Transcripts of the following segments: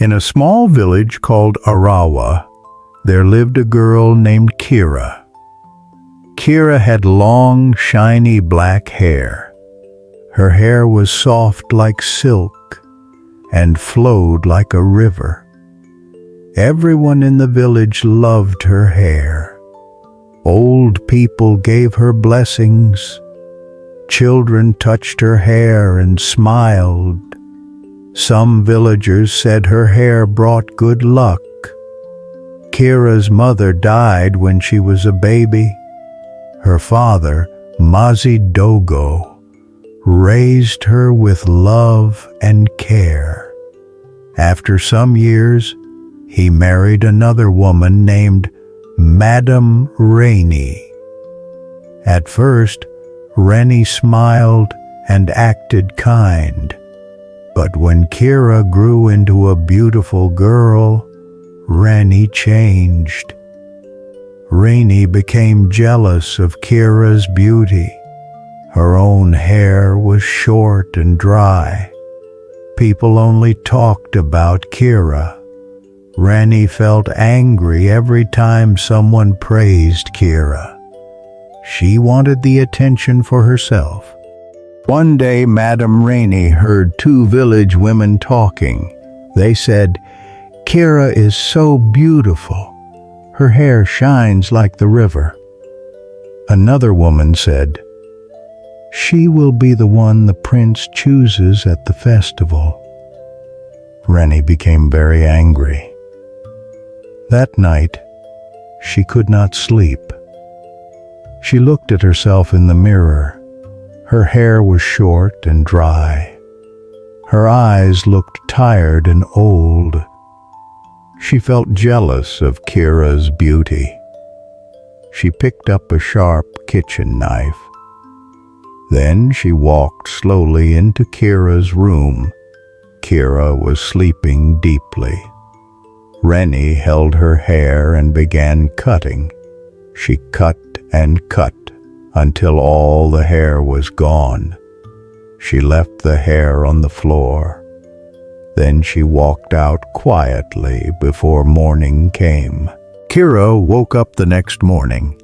In a small village called Arawa, there lived a girl named Kira. Kira had long, shiny black hair. Her hair was soft like silk and flowed like a river. Everyone in the village loved her hair. Old people gave her blessings. Children touched her hair and smiled. Some villagers said her hair brought good luck. Kira's mother died when she was a baby. Her father, Mazidogo, raised her with love and care. After some years, he married another woman named Madame Rainey. At first, Rainey smiled and acted kind. But when Kira grew into a beautiful girl, Rainey changed. Rainey became jealous of Kira's beauty. Her own hair was short and dry. People only talked about Kira. Rainey felt angry every time someone praised Kira. She wanted the attention for herself. One day, Madame Rainey heard two village women talking. They said, "Kira is so beautiful. Her hair shines like the river." Another woman said, "She will be the one the prince chooses at the festival." Rainey became very angry. That night, she could not sleep. She looked at herself in the mirror. Her hair was short and dry. Her eyes looked tired and old. She felt jealous of Kira's beauty. She picked up a sharp kitchen knife. Then she walked slowly into Kira's room. Kira was sleeping deeply. Rainey held her hair and began cutting. She cut and cut until all the hair was gone. She left the hair on the floor. Then she walked out quietly before morning came. Kira woke up the next morning.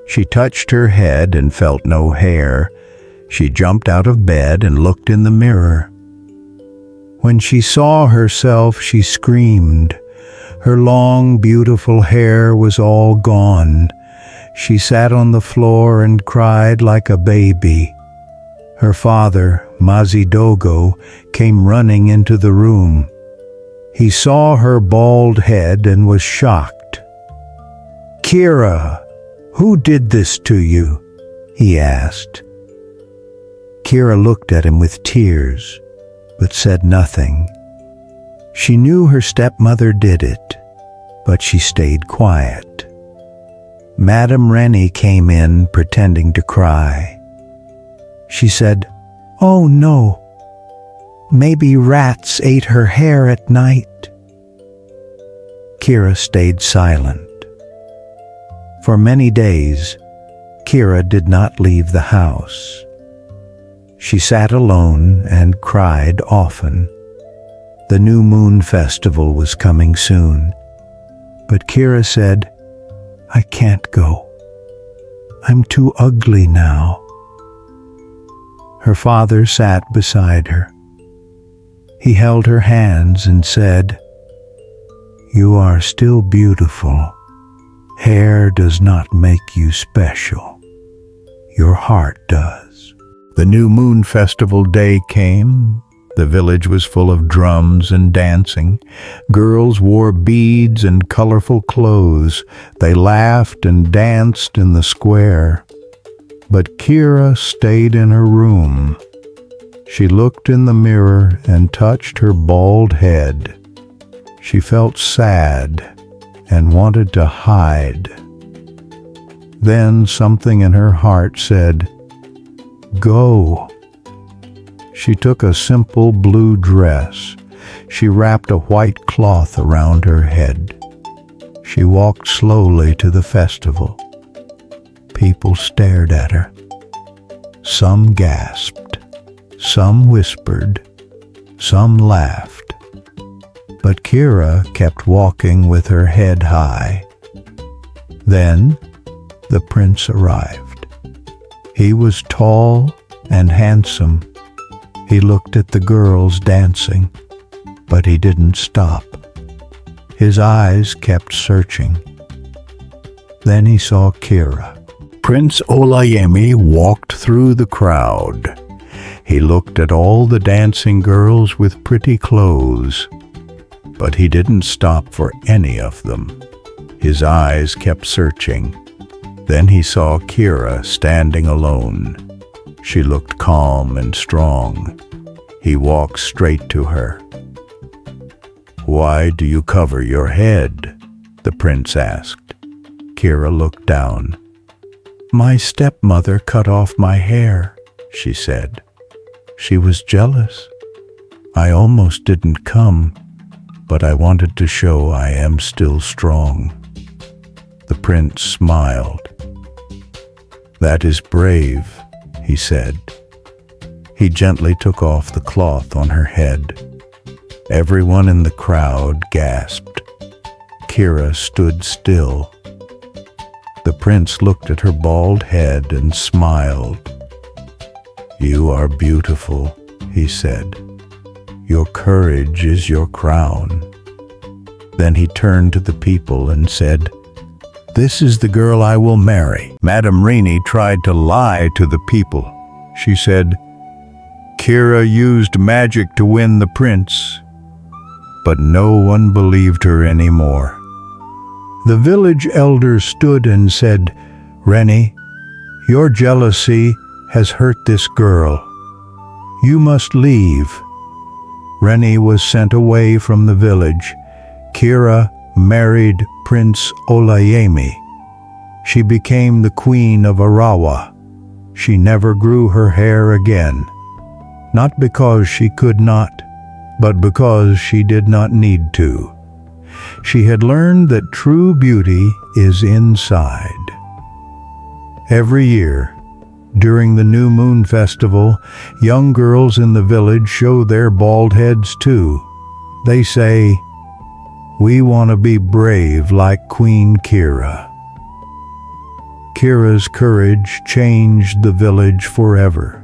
She touched her head and felt no hair. She jumped out of bed and looked in the mirror. When she saw herself, she screamed. Her long, beautiful hair was all gone. She sat on the floor and cried like a baby. Her father, Mazidogo, came running into the room. He saw her bald head and was shocked. "Kira, who did this to you?" he asked. Kira looked at him with tears, but said nothing. She knew her stepmother did it, but she stayed quiet. Madame Rainey came in pretending to cry. She said, "Oh no, maybe rats ate her hair at night." Kira stayed silent. For many days, Kira did not leave the house. She sat alone and cried often. The new moon festival was coming soon, but Kira said, "I can't go. I'm too ugly now." Her father sat beside her. He held her hands and said, "You are still beautiful. Hair does not make you special. Your heart does." The new moon festival day came. The village was full of drums and dancing. Girls wore beads and colorful clothes. They laughed and danced in the square. But Kira stayed in her room. She looked in the mirror and touched her bald head. She felt sad and wanted to hide. Then something in her heart said, "Go." She took a simple blue dress. She wrapped a white cloth around her head. She walked slowly to the festival. People stared at her. Some gasped. Some whispered. Some laughed. But Kira kept walking with her head high. Then the prince arrived. He was tall and handsome. He looked at the girls dancing, but he didn't stop. His eyes kept searching. Then he saw Kira. Prince Olayemi walked through the crowd. He looked at all the dancing girls with pretty clothes, but he didn't stop for any of them. His eyes kept searching. Then he saw Kira standing alone. She looked calm and strong. He walked straight to her. "Why do you cover your head?" the prince asked. Kira looked down. "My stepmother cut off my hair," she said. "She was jealous. I almost didn't come, but I wanted to show I am still strong." The prince smiled. "That is brave," he said. He gently took off the cloth on her head. Everyone in the crowd gasped. Kira stood still. The prince looked at her bald head and smiled. "You are beautiful," he said. "Your courage is your crown." Then he turned to the people and said, "This is the girl I will marry." Madame Rini tried to lie to the people. She said, "Kira used magic to win the prince." But no one believed her anymore. The village elder stood and said, "Reni, your jealousy has hurt this girl. You must leave." Reni was sent away from the village. Kira married Prince Olayemi. She became the queen of Arawa. She never grew her hair again, not because she could not, but because she did not need to. She had learned that true beauty is inside. Every year, during the New Moon Festival, young girls in the village show their bald heads too. They say, "We want to be brave like Queen Kira." Kira's courage changed the village forever.